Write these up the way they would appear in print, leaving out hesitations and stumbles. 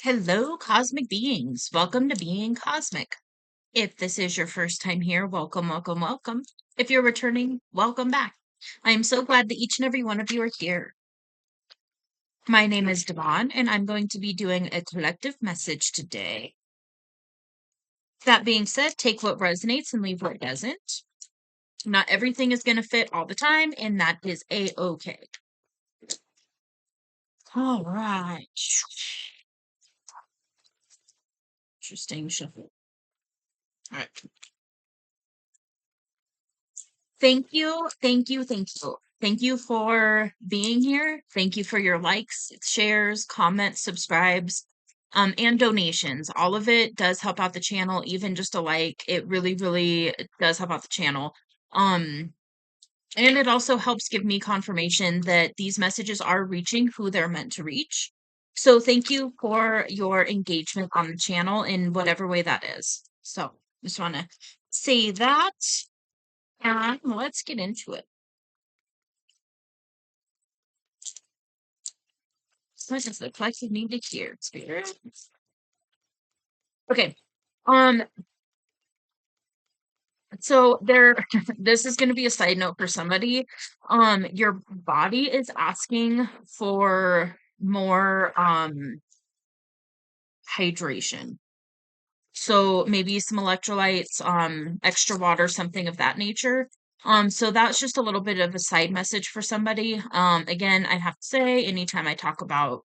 Hello, cosmic beings. Welcome to Being Cosmic. If this is your first time here, welcome, welcome, welcome. If you're returning, welcome back. I am so glad that each and every one of you are here. My name is Devon, and I'm going to be doing a collective message today. That being said, take what resonates and leave what doesn't. Not everything is going to fit all the time, and that is a-okay. All right. Interesting shuffle. All right. Thank you, thank you, thank you. Thank you for being here. Thank you for your likes, shares, comments, subscribes, and donations. All of it does help out the channel, even just a like. It really, really does help out the channel. And it also helps give me confirmation that these messages are reaching who they're meant to reach. So thank you for your engagement on the channel in whatever way that is. So just want to say that. And let's get into it. What does the collective need to hear, Spirit? Okay. Um, so there this is gonna be a side note for somebody. Your body is asking for more hydration. So maybe some electrolytes, extra water, something of that nature. So that's just a little bit of a side message for somebody. Again, I have to say, anytime I talk about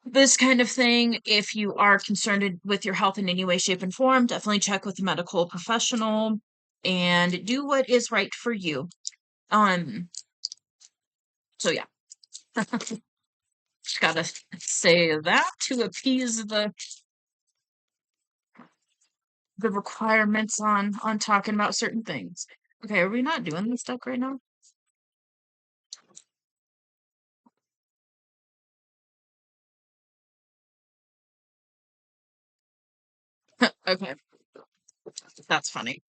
this kind of thing, if you are concerned with your health in any way, shape, and form, definitely check with a medical professional and do what is right for you. Um, so yeah, just gotta say that to appease the requirements on talking about certain things. Okay, are we not doing this deck right now? Okay, that's funny.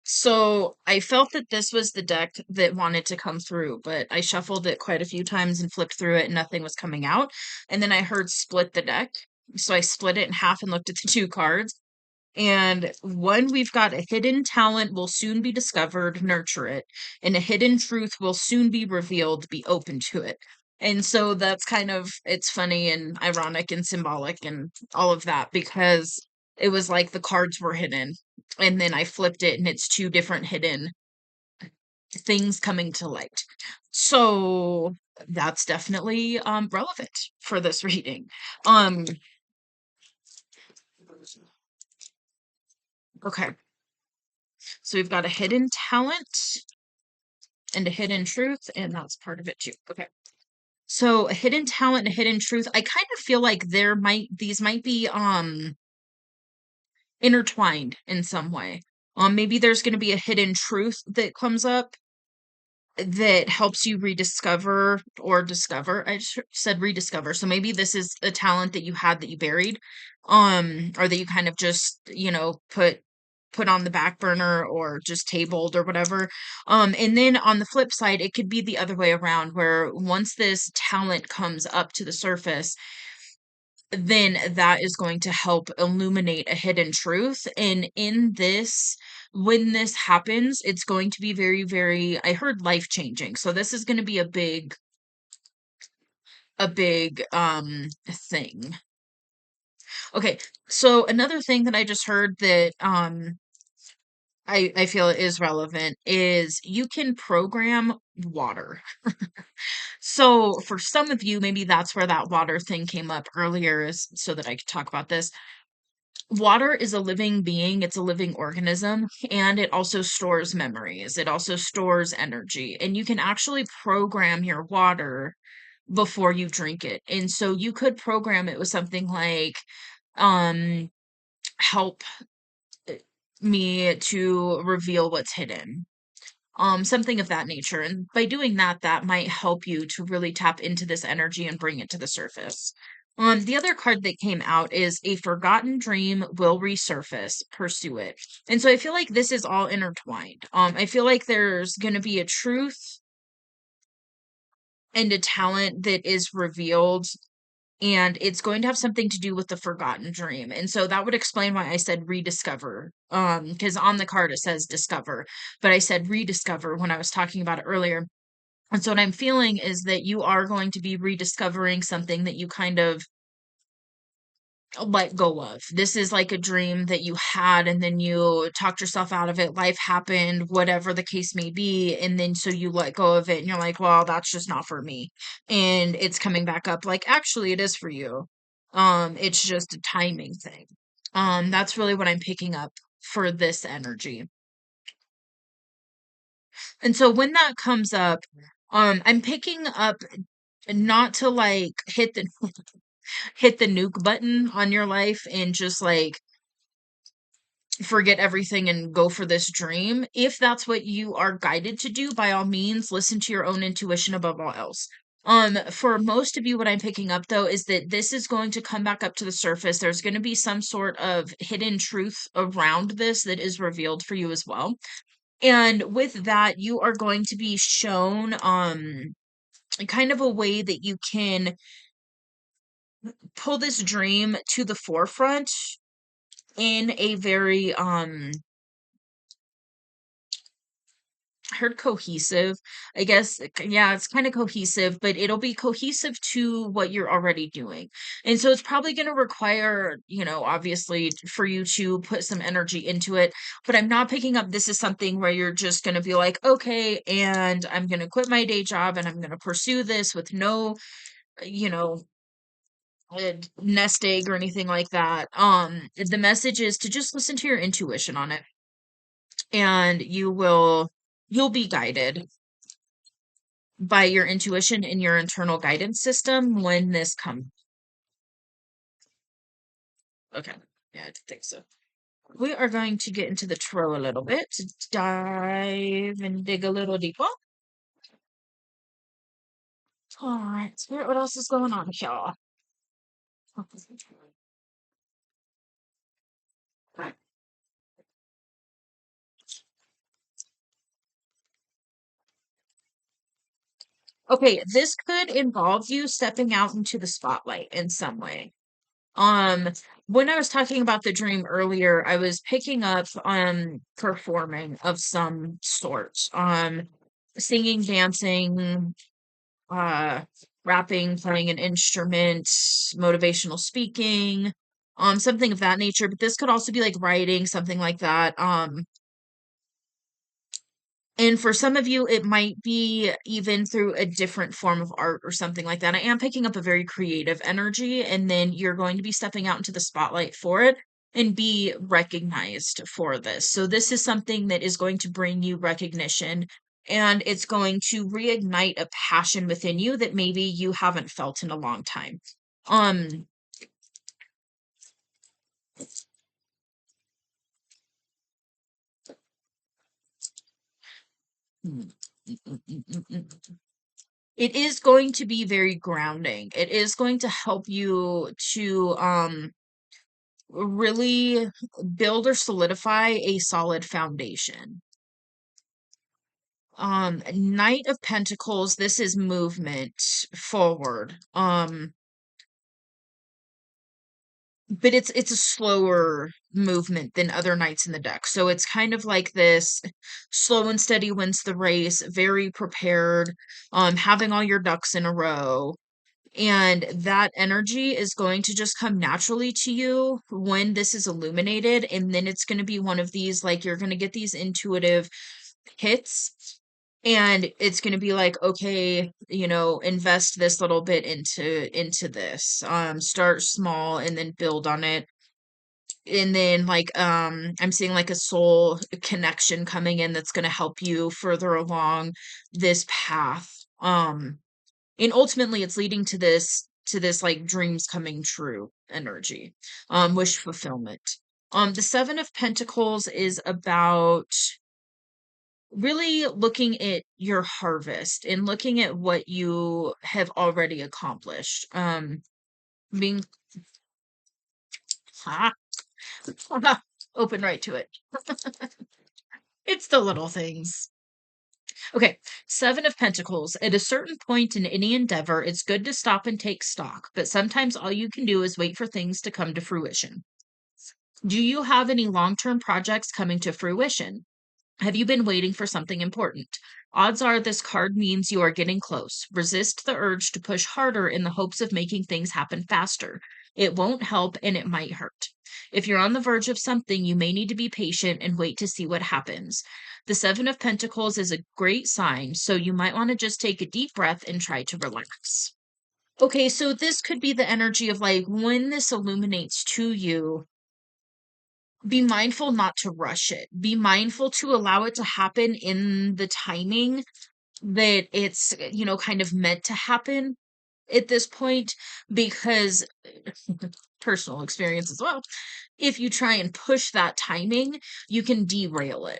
So I felt that this was the deck that wanted to come through, but I shuffled it quite a few times and flipped through it and nothing was coming out. And then I heard split the deck. So I split it in half and looked at the two cards. And one, we've got a hidden talent will soon be discovered, nurture it. And a hidden truth will soon be revealed, be open to it. And so that's kind of, it's funny and ironic and symbolic and all of that because it was like the cards were hidden. And then I flipped it and it's two different hidden things coming to light. So that's definitely relevant for this reading. Um okay. So we've got a hidden talent and a hidden truth, and that's part of it too. Okay. So a hidden talent and a hidden truth. I kind of feel like these might be intertwined in some way. Maybe there's going to be a hidden truth that comes up that helps you rediscover or discover. I just said rediscover. So maybe this is a talent that you had that you buried, or that you kind of just, put on the back burner or just tabled or whatever. And then on the flip side, it could be the other way around, where once this talent comes up to the surface, then that is going to help illuminate a hidden truth. And in this, when this happens, it's going to be very, very, I heard life changing. So this is going to be a big thing. Okay. So another thing that I just heard that I feel is relevant is you can program water. So for some of you, maybe that's where that water thing came up earlier, is so that I could talk about this. Water is a living being, it's a living organism, and it also stores memories. It also stores energy, and you can actually program your water before you drink it. And so you could program it with something like, um, help me to reveal what's hidden. Something of that nature. And by doing that, that might help you to really tap into this energy and bring it to the surface. The other card that came out is a forgotten dream will resurface, pursue it. And so I feel like this is all intertwined. I feel like there's going to be a truth and a talent that is revealed and it's going to have something to do with the forgotten dream. And so that would explain why I said rediscover. Because on the card it says discover, but I said rediscover when I was talking about it earlier. And so what I'm feeling is that you are going to be rediscovering something that you kind of let go of. This is like a dream that you had and then you talked yourself out of it. Life happened, whatever the case may be. And then so you let go of it and you're like, well, that's just not for me. And it's coming back up like, actually, it is for you. It's just a timing thing. That's really what I'm picking up for this energy. And so when that comes up, I'm picking up not to like hit the nuke button on your life and just like forget everything and go for this dream. If that's what you are guided to do, by all means, listen to your own intuition above all else. For most of you, what I'm picking up though is that this is going to come back up to the surface. There's going to be some sort of hidden truth around this that is revealed for you as well. And with that, you are going to be shown kind of a way that you can pull this dream to the forefront in a very I heard cohesive. I guess, yeah, it's kind of cohesive, but it'll be cohesive to what you're already doing. And so it's probably going to require, obviously for you to put some energy into it. But I'm not picking up this is something where you're just going to be like, okay, and I'm going to quit my day job and I'm going to pursue this with no, you know, nest egg or anything like that. The message is to just listen to your intuition on it and you'll be guided by your intuition and your internal guidance system when this comes. Okay. Yeah, I did think so. We are going to get into the tarot a little bit to dive and dig a little deeper. All right, Spirit, what else is going on here? Okay, this could involve you stepping out into the spotlight in some way. Um, when I was talking about the dream earlier, I was picking up performing of some sort. Singing, dancing, uh rapping, playing an instrument, motivational speaking, something of that nature. But this could also be like writing, something like that. And for some of you, it might be even through a different form of art or something like that. I am picking up a very creative energy, and then you're going to be stepping out into the spotlight for it and be recognized for this. So, this is something that is going to bring you recognition and it's going to reignite a passion within you that maybe you haven't felt in a long time. Um, mm, mm, mm, mm, mm, mm. It is going to be very grounding. It is going to help you to really build or solidify a solid foundation. Knight of Pentacles, this is movement forward. But it's a slower movement than other knights in the deck. So it's kind of like this slow and steady wins the race, very prepared, having all your ducks in a row. And that energy is going to just come naturally to you when this is illuminated. And then it's going to be one of these, like, you're going to get these intuitive hits. And it's going to be like, okay, invest this little bit into this. Start small and then build on it. And then like I'm seeing like a soul connection coming in that's going to help you further along this path. And ultimately it's leading to this like dreams coming true energy, wish fulfillment. The Seven of Pentacles is about really looking at your harvest and looking at what you have already accomplished. Being ha, open right to it. It's the little things. Okay, Seven of Pentacles. At a certain point in any endeavor, it's good to stop and take stock, but sometimes all you can do is wait for things to come to fruition. Do you have any long-term projects coming to fruition? Have you been waiting for something important? Odds are this card means you are getting close. Resist the urge to push harder in the hopes of making things happen faster. It won't help and it might hurt. If you're on the verge of something, you may need to be patient and wait to see what happens. The Seven of Pentacles is a great sign, so you might want to just take a deep breath and try to relax. Okay, so this could be the energy of like when this illuminates to you, be mindful not to rush it. Be mindful to allow it to happen in the timing that it's, kind of meant to happen at this point, because personal experience as well. If you try and push that timing, you can derail it.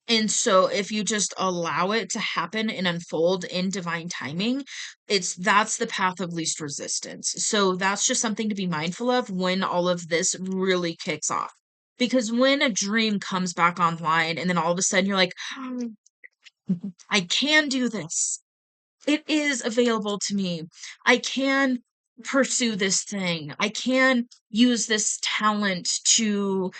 And so if you just allow it to happen and unfold in divine timing, that's the path of least resistance. So that's just something to be mindful of when all of this really kicks off. Because when a dream comes back online and then all of a sudden you're like, I can do this. It is available to me. I can pursue this thing. I can use this talent to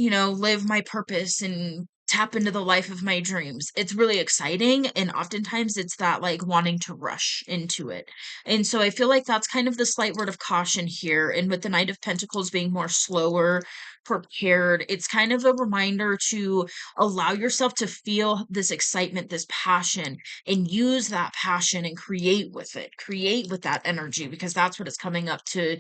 live my purpose and tap into the life of my dreams. It's really exciting. And oftentimes it's that like wanting to rush into it. And so I feel like that's kind of the slight word of caution here. And with the Knight of Pentacles being more slower, prepared, it's kind of a reminder to allow yourself to feel this excitement, this passion, and use that passion and create with it, create with that energy, because that's what it's coming up to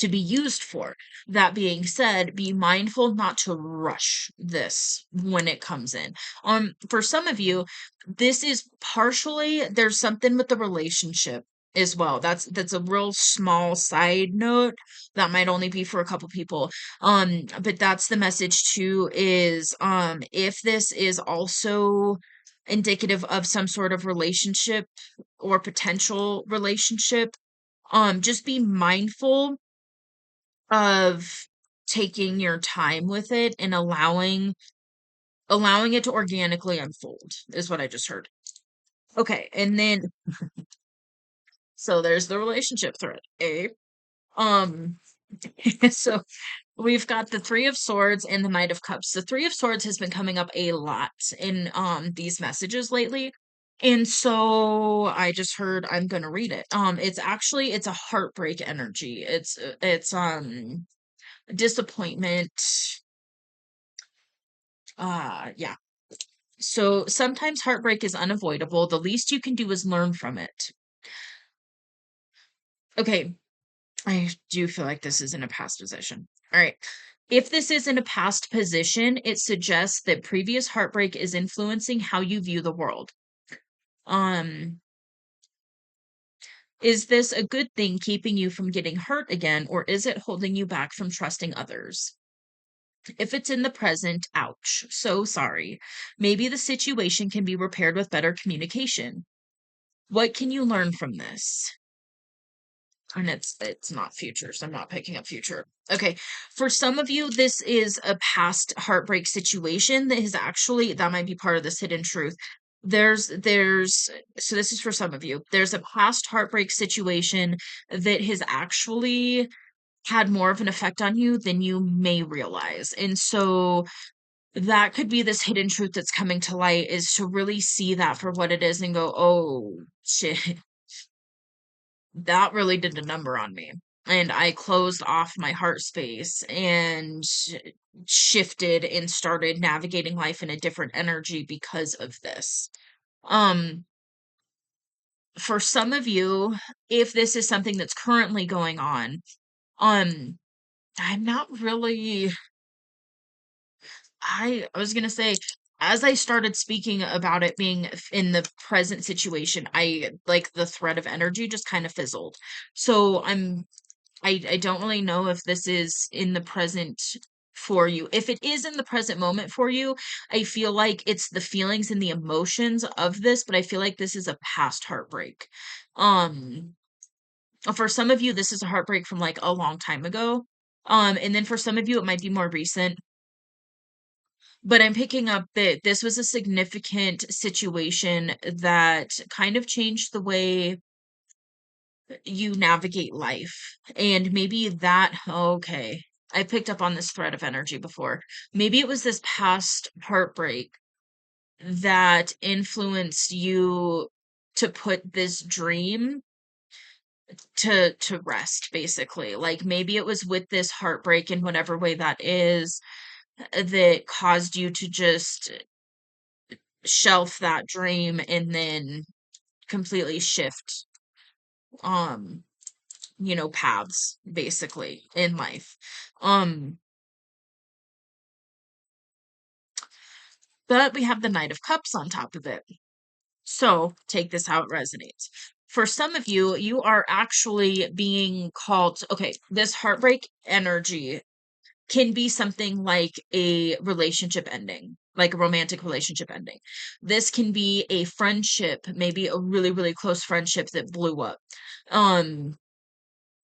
be used for. That being said, be mindful not to rush this when it comes in. For some of you, this is partially there's something with the relationship as well. That's a real small side note that might only be for a couple people. But that's the message too, is if this is also indicative of some sort of relationship or potential relationship, just be mindful of taking your time with it and allowing it to organically unfold is what I just heard. Okay, and then so there's the relationship thread. Um so we've got the Three of Swords and the Knight of Cups. The Three of Swords has been coming up a lot in these messages lately. And so I just heard I'm going to read it. It's a heartbreak energy. It's disappointment. Yeah. So sometimes heartbreak is unavoidable. The least you can do is learn from it. Okay, I do feel like this is in a past position. All right. If this is in a past position, it suggests that previous heartbreak is influencing how you view the world. Um, is this a good thing keeping you from getting hurt again, or is it holding you back from trusting others? If it's in the present, ouch, so sorry. Maybe the situation can be repaired with better communication. What can you learn from this? And it's not future, so I'm not picking up future. Okay. For some of you, this is a past heartbreak situation that might be part of this hidden truth. So this is for some of you. There's a past heartbreak situation that has actually had more of an effect on you than you may realize. And so that could be this hidden truth that's coming to light, is to really see that for what it is and go, oh shit, that really did a number on me. And I closed off my heart space and shifted and started navigating life in a different energy because of this. Um, for some of you, if this is something that's currently going on, um, I'm not really I was gonna say, as I started speaking about it being in the present situation, I like the thread of energy just kind of fizzled. So I don't really know if this is in the present for you. If it is in the present moment for you, I feel like it's the feelings and the emotions of this, but I feel like this is a past heartbreak. Um, for some of you, this is a heartbreak from like a long time ago. And then for some of you, it might be more recent. But I'm picking up that this was a significant situation that kind of changed the way you navigate life. And maybe that, okay, I picked up on this thread of energy before. Maybe it was this past heartbreak that influenced you to put this dream to rest, basically. Like maybe it was with this heartbreak in whatever way that is, that caused you to just shelf that dream and then completely shift um paths basically in life. um but we have the Knight of Cups on top of it. So take this how it resonates. For some of you, you are actually being called, okay, this heartbreak energy can be something like a relationship ending, like a romantic relationship ending. This can be a friendship, maybe a really, really close friendship that blew up. Um,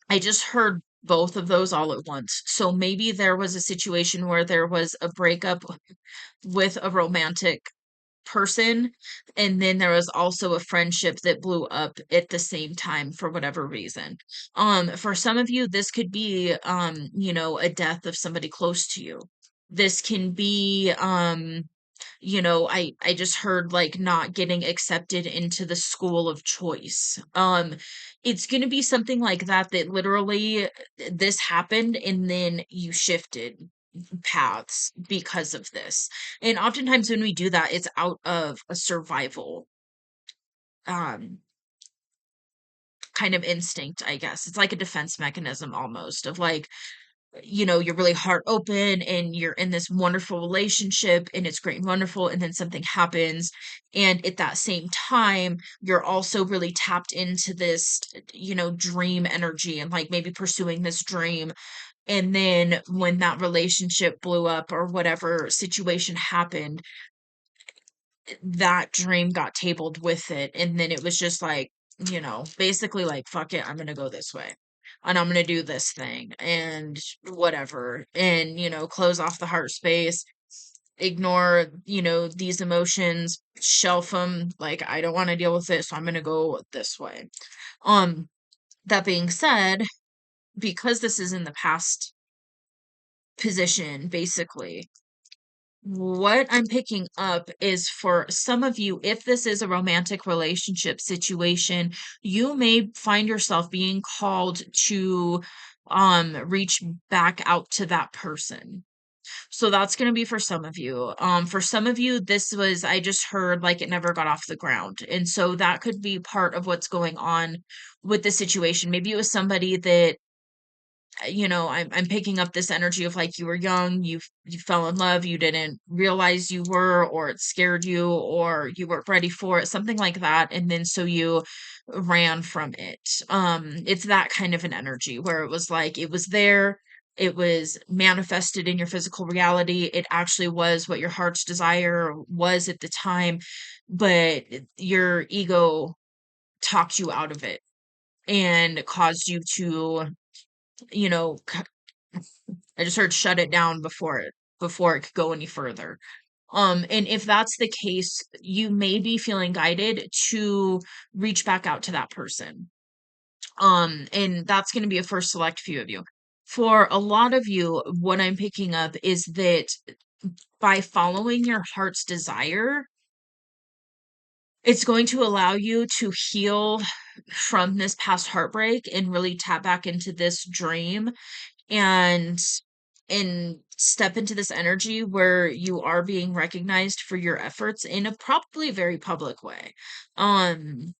I just heard both of those all at once. So maybe there was a situation where there was a breakup with a romantic person, and then there was also a friendship that blew up at the same time for whatever reason. For some of you, this could be a death of somebody close to you. This can be I just heard like not getting accepted into the school of choice. It's going to be something like that, that literally this happened and then you shifted paths because of this. And oftentimes when we do that, it's out of a survival um kind of instinct, I guess. It's like a defense mechanism almost of like, you're really heart open and you're in this wonderful relationship and it's great and wonderful, and then something happens, and at that same time you're also really tapped into this dream energy and like maybe pursuing this dream. And then when that relationship blew up or whatever situation happened, that dream got tabled with it. And then it was just like, basically like, fuck it, I'm gonna go this way. And I'm gonna do this thing and whatever. And, close off the heart space, ignore, these emotions, shelf them. Like, I don't want to deal with it, so I'm gonna go this way. Um, that being said, because this is in the past position, basically, what I'm picking up is for some of you, if this is a romantic relationship situation, you may find yourself being called to reach back out to that person. So that's going to be for some of you. For some of you, this was, I just heard like it never got off the ground. And so that could be part of what's going on with the situation. Maybe it was somebody that I'm picking up this energy of like you were young, you fell in love, you didn't realize you were, or it scared you, or you weren't ready for it, something like that, and then so you ran from it. It's that kind of an energy where it was like it was there, it was manifested in your physical reality, it actually was what your heart's desire was at the time, but your ego talked you out of it and caused you to you know I just heard shut it down before it could go any further. And if that's the case, you may be feeling guided to reach back out to that person. And that's going to be a first select few of you. For a lot of you, what I'm picking up is that by following your heart's desire, it's going to allow you to heal from this past heartbreak and really tap back into this dream and step into this energy where you are being recognized for your efforts in a probably very public way. Um,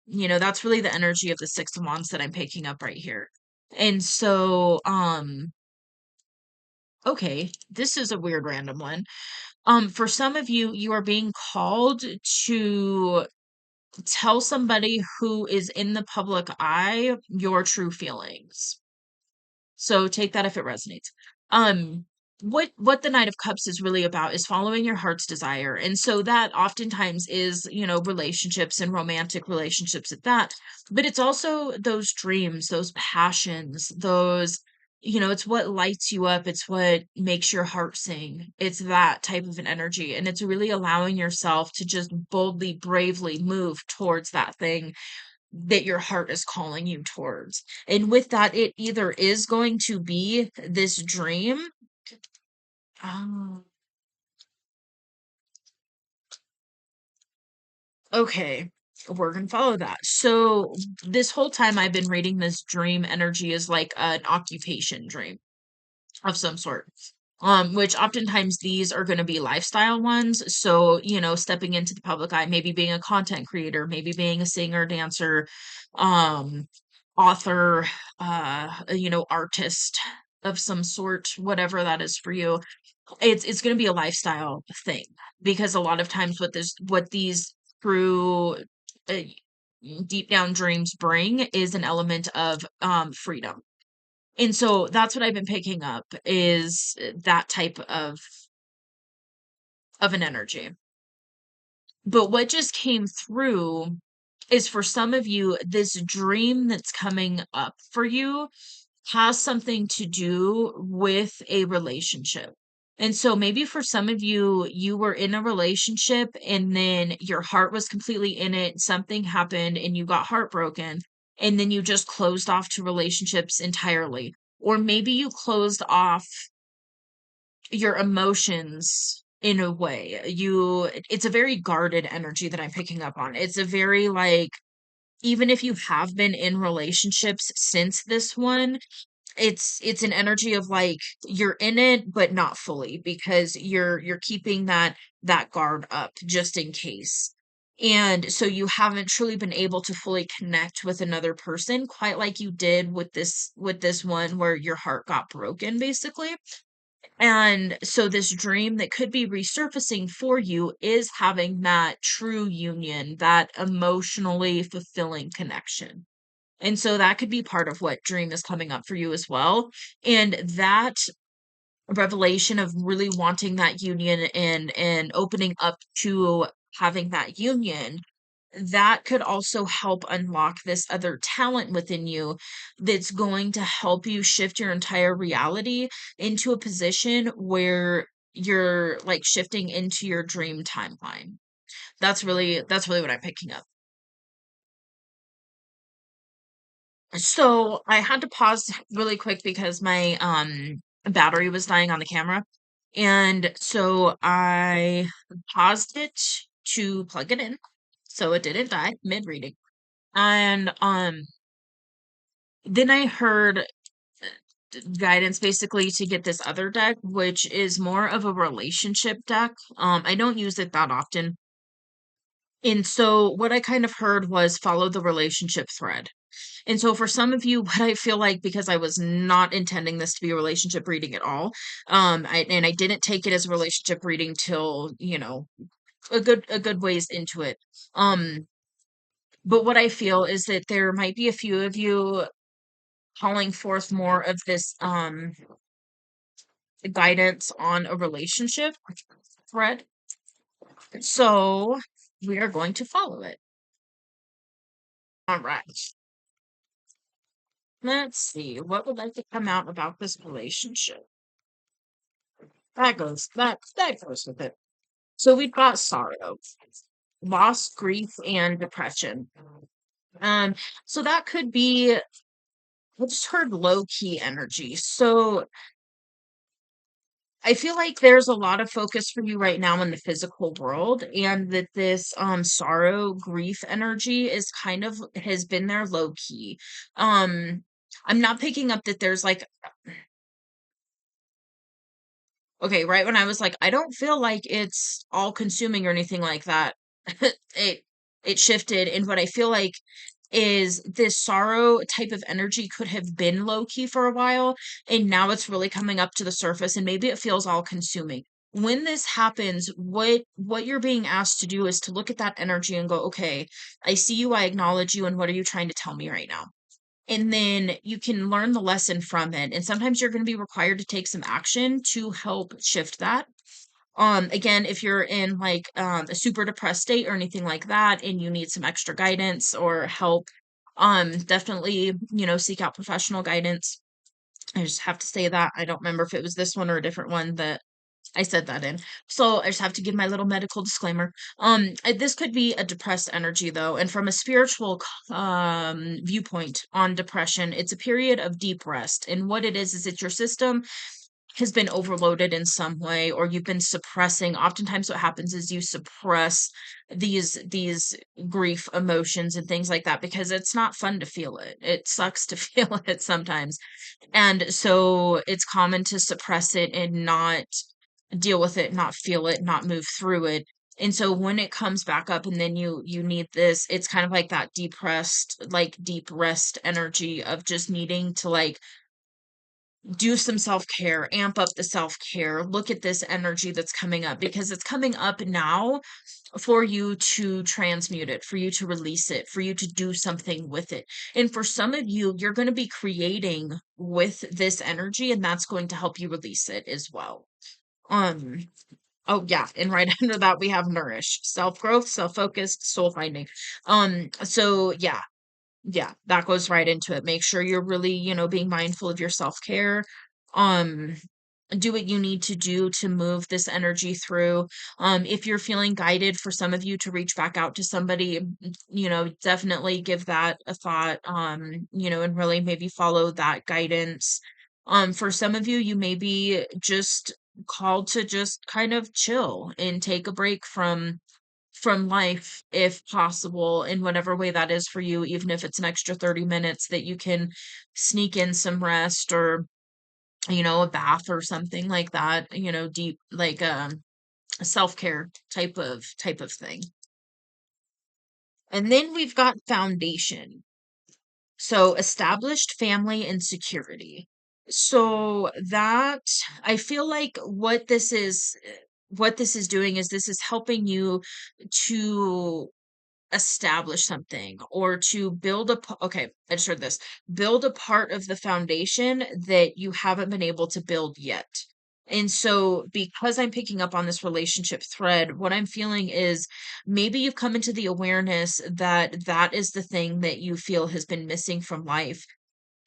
that's really the energy of the Six of Wands that I'm picking up right here. And so, okay, this is a weird random one. For some of you, you are being called to tell somebody who is in the public eye your true feelings. So take that if it resonates. Um, what the Knight of Cups is really about is following your heart's desire. And so that oftentimes is, relationships and romantic relationships at that. But it's also those dreams, those passions, those it's what lights you up, it's what makes your heart sing. It's that type of an energy, and it's really allowing yourself to just boldly, bravely move towards that thing that your heart is calling you towards. And with that, it either is going to be this dream. Oh, okay. We're gonna follow that. So this whole time I've been reading this dream energy is like an occupation dream of some sort. Which oftentimes these are going to be lifestyle ones. So, stepping into the public eye, maybe being a content creator, maybe being a singer, dancer, um, author, artist of some sort, whatever that is for you. It's going to be a lifestyle thing because a lot of times what these true uh, deep down dreams bring is an element of freedom. And so that's what I've been picking up is that type of an energy. But what just came through is for some of you, this dream that's coming up for you has something to do with a relationship. And so maybe for some of you, you were in a relationship and then your heart was completely in it. Something happened and you got heartbroken. And then you just closed off to relationships entirely. Or maybe you closed off your emotions in a way. It's a very guarded energy that I'm picking up on. It's a very like, even if you have been in relationships since this one, it's an energy of like you're in it but not fully because you're keeping that guard up just in case. And so you haven't truly been able to fully connect with another person quite like you did with this one where your heart got broken basically. And so this dream that could be resurfacing for you is having that true union, that emotionally fulfilling connection. And so that could be part of what dream is coming up for you as well. And that revelation of really wanting that union and opening up to having that union, that could also help unlock this other talent within you that's going to help you shift your entire reality into a position where you're like shifting into your dream timeline. That's really what I'm picking up. So I had to pause really quick because my battery was dying on the camera. And so I paused it to plug it in so it didn't die mid reading. And then I heard guidance basically to get this other deck, which is more of a relationship deck. I don't use it that often. And so what I kind of heard was follow the relationship thread. And so for some of you, what I feel like, because I was not intending this to be a relationship reading at all, and I didn't take it as a relationship reading till, a good ways into it. Um, but what I feel is that there might be a few of you calling forth more of this guidance on a relationship thread. So we are going to follow it. All right. Let's see. What would like to come out about this relationship? That goes with it. So we've got sorrow, loss, grief, and depression. Um, so that could be, I just heard low key energy. So I feel like there's a lot of focus for you right now in the physical world, and that this sorrow, grief energy is kind of has been there low key. Um, I'm not picking up that there's like okay, right when I was like, I don't feel like it's all consuming or anything like that. it it shifted, and what I feel like is this sorrow type of energy could have been low key for a while, and now it's really coming up to the surface, and maybe it feels all consuming. When this happens, what you're being asked to do is to look at that energy and go, okay, I see you, I acknowledge you, and what are you trying to tell me right now? And then you can learn the lesson from it. And sometimes you're going to be required to take some action to help shift that. Again, if you're in like a super depressed state or anything like that, and you need some extra guidance or help, definitely, seek out professional guidance. I just have to say that. I don't remember if it was this one or a different one that I said that in. So I just have to give my little medical disclaimer. This could be a depressed energy though, and from a spiritual viewpoint on depression, it's a period of deep rest. And what it is it's your system has been overloaded in some way, or you've been suppressing. Oftentimes what happens is you suppress these grief emotions and things like that because it's not fun to feel it. It sucks to feel it sometimes. And so it's common to suppress it and not deal with it, not feel it, not move through it. And so when it comes back up and then you need this, it's kind of like that depressed, like deep rest energy of just needing to like do some self-care, amp up the self-care, look at this energy that's coming up because it's coming up now for you to transmute it, for you to release it, for you to do something with it. And for some of you, you're going to be creating with this energy, and that's going to help you release it as well. Um, oh yeah, and right under that we have nourish, self-growth, self-focused, soul finding. So yeah, that goes right into it. Make sure you're really, being mindful of your self-care. Um, do what you need to do to move this energy through. If you're feeling guided for some of you to reach back out to somebody, definitely give that a thought, and really maybe follow that guidance. For some of you, you may be just called to just kind of chill and take a break from life if possible in whatever way that is for you, even if it's an extra 30 minutes that you can sneak in some rest or a bath or something like that, deep like a self-care type of thing. And then we've got foundation. So established family and security. So that I feel like what this is doing is this is helping you to establish something or to build okay, I just heard this. Build a part of the foundation that you haven't been able to build yet. And so because I'm picking up on this relationship thread, what I'm feeling is maybe you've come into the awareness that that is the thing that you feel has been missing from life.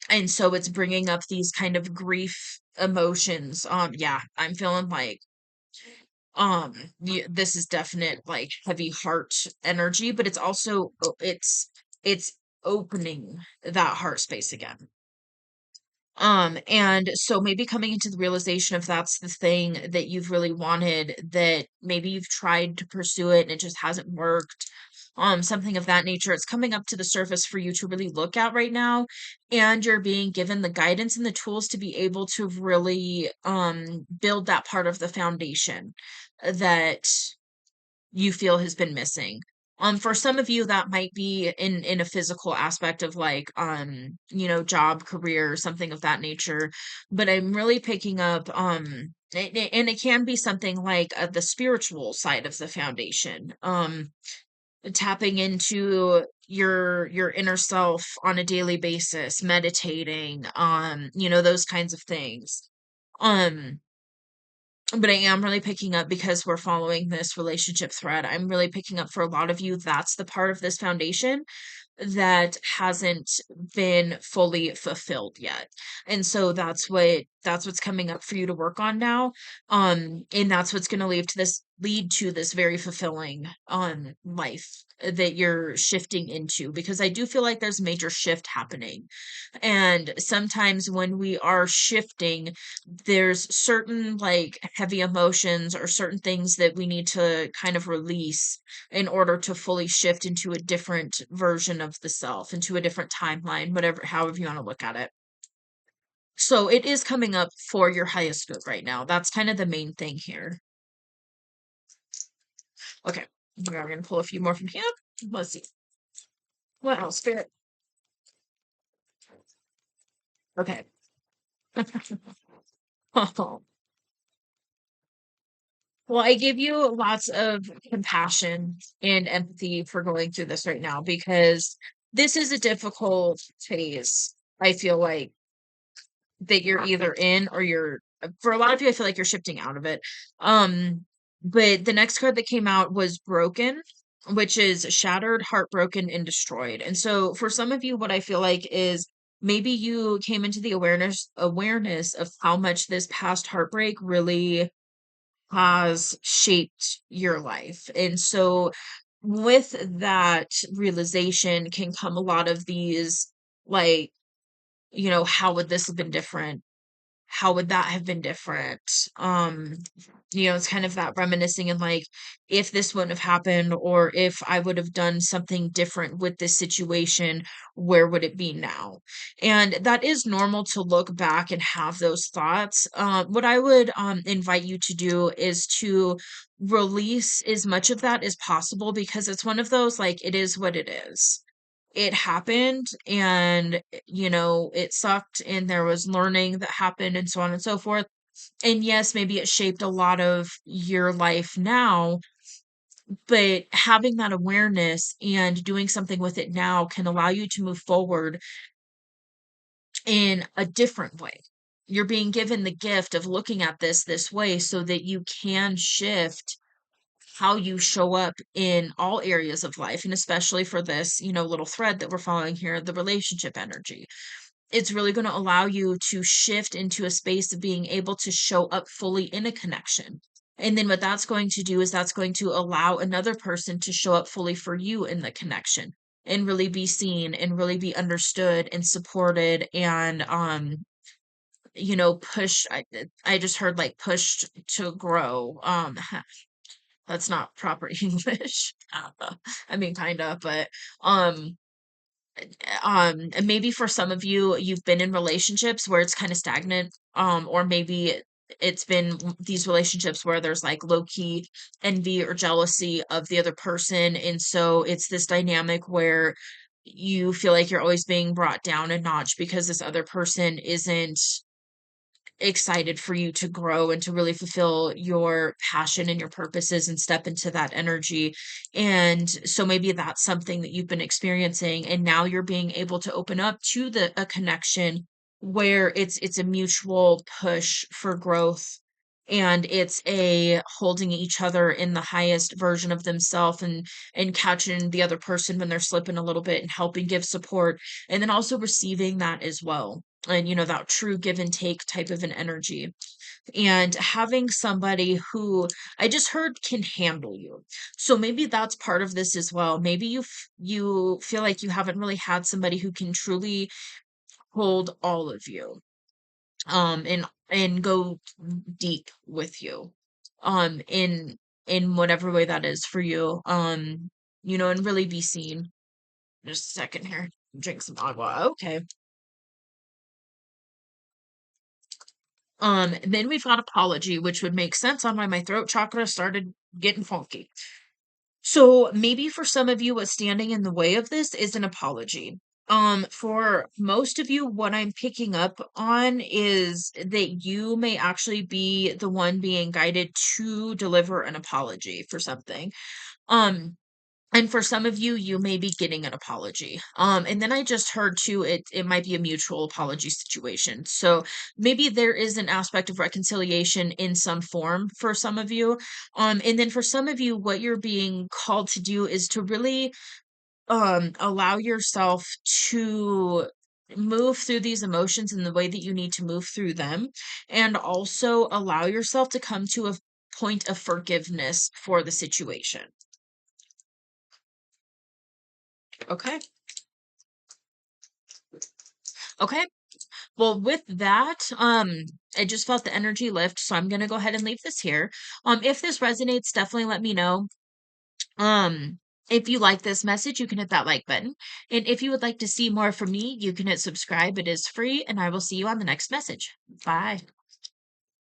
And so it's bringing up these kind of grief emotions. Yeah, I'm feeling like this is definite like heavy heart energy, but it's also it's opening that heart space again. And so maybe coming into the realization if that's the thing that you've really wanted, that maybe you've tried to pursue it and it just hasn't worked. Something of that nature. It's coming up to the surface for you to really look at right now, and you're being given the guidance and the tools to be able to really build that part of the foundation that you feel has been missing. For some of you, that might be in a physical aspect of like, job, career, something of that nature. But I'm really picking up, and it can be something like the spiritual side of the foundation. Tapping into your inner self on a daily basis, meditating, those kinds of things. Um, but I am really picking up because we're following this relationship thread. I'm really picking up for a lot of you, that's the part of this foundation that hasn't been fully fulfilled yet. And so that's what's coming up for you to work on now. And that's what's going to lead to this very fulfilling life that you're shifting into, because I do feel like there's major shift happening. And sometimes when we are shifting, there's certain like heavy emotions or certain things that we need to kind of release in order to fully shift into a different version of the self, into a different timeline, whatever, however you want to look at it. So it is coming up for your highest good right now. That's kind of the main thing here. Okay, we're going to pull a few more from here. Let's see. What else? Spirit. Okay. Well, I give you lots of compassion and empathy for going through this right now because this is a difficult phase. I feel like that you're either in or for a lot of you, I feel like you're shifting out of it. But the next card that came out was broken, which is shattered, heartbroken, and destroyed. And so for some of you, what I feel like is maybe you came into the awareness of how much this past heartbreak really has shaped your life. And so with that realization can come a lot of these, like, how would this have been different? How would that have been different? It's kind of that reminiscing and like, if this wouldn't have happened, or if I would have done something different with this situation, where would it be now? And that is normal to look back and have those thoughts. What I would invite you to do is to release as much of that as possible, because it's one of those, like, it is what it is. It happened, and it sucked, and there was learning that happened, and so on and so forth. And yes, maybe it shaped a lot of your life now, but having that awareness and doing something with it now can allow you to move forward in a different way. You're being given the gift of looking at this way so that you can shift how you show up in all areas of life, and especially for this, little thread that we're following here, the relationship energy. It's really going to allow you to shift into a space of being able to show up fully in a connection. And then what that's going to do is that's going to allow another person to show up fully for you in the connection, and really be seen and really be understood and supported, and push. I just heard, like, pushed to grow. That's not proper English. I mean, kind of, but um and maybe for some of you, you've been in relationships where it's kind of stagnant, or maybe it's been these relationships where there's like low key envy or jealousy of the other person, and so it's this dynamic where you feel like you're always being brought down a notch because this other person isn't excited for you to grow and to really fulfill your passion and your purposes and step into that energy. And so maybe that's something that you've been experiencing, and now you're being able to open up to the a connection where it's a mutual push for growth, and it's a holding each other in the highest version of themselves, and catching the other person when they're slipping a little bit and helping give support, and then also receiving that as well, and that true give and take type of an energy, and having somebody who I just heard can handle you. So maybe that's part of this as well. Maybe you feel like you haven't really had somebody who can truly hold all of you, and go deep with you, in whatever way that is for you, and really be seen. Just a second here, drink some agua. Okay. Then we've got apology, which would make sense on why my throat chakra started getting funky. So maybe for some of you, what's standing in the way of this is an apology. For most of you, what I'm picking up on is that you may actually be the one being guided to deliver an apology for something. Um, and for some of you, you may be getting an apology. And then I just heard too, it might be a mutual apology situation. So maybe there is an aspect of reconciliation in some form for some of you. And then for some of you, what you're being called to do is to really allow yourself to move through these emotions in the way that you need to move through them, and also allow yourself to come to a point of forgiveness for the situation. Okay. Okay. Well, with that, I just felt the energy lift, so I'm gonna go ahead and leave this here. If this resonates, definitely let me know. Um, if you like this message, you can hit that like button. And if you would like to see more from me, you can hit subscribe. It is free, and I will see you on the next message. Bye.